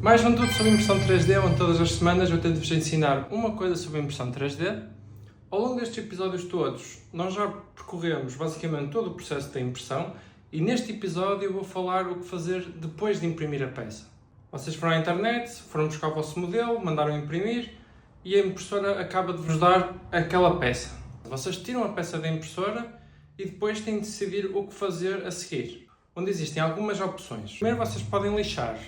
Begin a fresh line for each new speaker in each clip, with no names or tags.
Mais um tudo sobre impressão 3D, onde todas as semanas eu tento-vos ensinar uma coisa sobre impressão 3D. Ao longo destes episódios todos, nós já percorremos basicamente todo o processo da impressão e neste episódio eu vou falar o que fazer depois de imprimir a peça. Vocês foram à internet, foram buscar o vosso modelo, mandaram imprimir e a impressora acaba de vos dar aquela peça. Vocês tiram a peça da impressora e depois têm de decidir o que fazer a seguir, onde existem algumas opções. Primeiro vocês podem lixar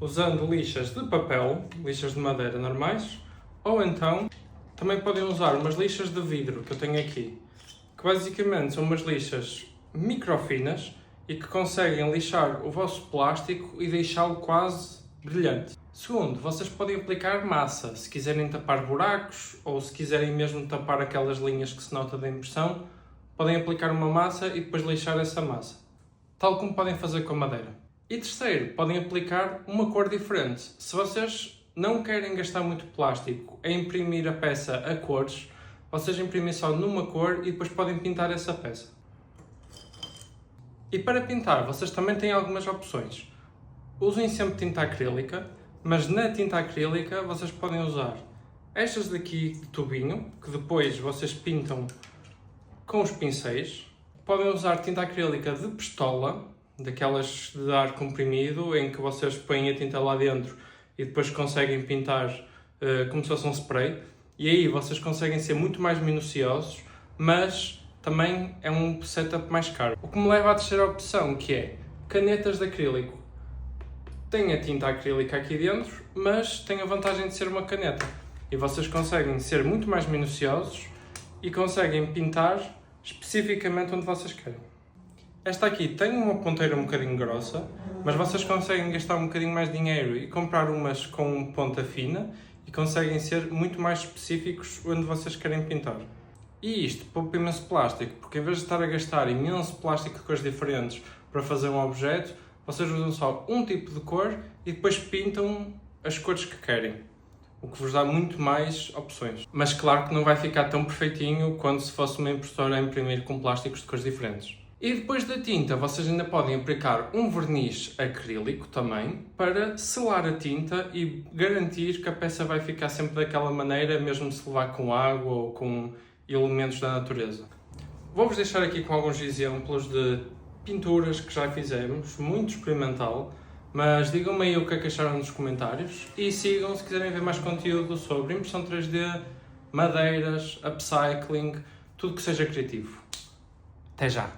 usando lixas de papel, lixas de madeira normais, ou então também podem usar umas lixas de vidro que eu tenho aqui, que basicamente são umas lixas microfinas e que conseguem lixar o vosso plástico e deixá-lo quase brilhante. Segundo, vocês podem aplicar massa, se quiserem tapar buracos ou se quiserem mesmo tapar aquelas linhas que se nota da impressão, podem aplicar uma massa e depois lixar essa massa, tal como podem fazer com a madeira. E terceiro, podem aplicar uma cor diferente. Se vocês não querem gastar muito plástico a imprimir a peça a cores, vocês imprimem só numa cor e depois podem pintar essa peça. E para pintar, vocês também têm algumas opções. Usem sempre tinta acrílica, mas na tinta acrílica vocês podem usar estas daqui de tubinho, que depois vocês pintam com os pincéis. Podem usar tinta acrílica de pistola, daquelas de ar comprimido, em que vocês põem a tinta lá dentro e depois conseguem pintar como se fosse um spray. E aí vocês conseguem ser muito mais minuciosos, mas também é um setup mais caro. O que me leva à terceira opção, que é canetas de acrílico. Tem a tinta acrílica aqui dentro, mas tem a vantagem de ser uma caneta. E vocês conseguem ser muito mais minuciosos e conseguem pintar especificamente onde vocês querem. Esta aqui tem uma ponteira um bocadinho grossa, mas vocês conseguem gastar um bocadinho mais de dinheiro e comprar umas com ponta fina e conseguem ser muito mais específicos onde vocês querem pintar. E isto poupa imenso plástico, porque em vez de estar a gastar imenso plástico de cores diferentes para fazer um objeto, vocês usam só um tipo de cor e depois pintam as cores que querem, o que vos dá muito mais opções. Mas claro que não vai ficar tão perfeitinho quanto se fosse uma impressora a imprimir com plásticos de cores diferentes. E depois da tinta, vocês ainda podem aplicar um verniz acrílico também para selar a tinta e garantir que a peça vai ficar sempre daquela maneira, mesmo se levar com água ou com elementos da natureza. Vou-vos deixar aqui com alguns exemplos de pinturas que já fizemos, muito experimental, mas digam-me aí o que é que acharam nos comentários e sigam se quiserem ver mais conteúdo sobre impressão 3D, madeiras, upcycling, tudo que seja criativo. Até já!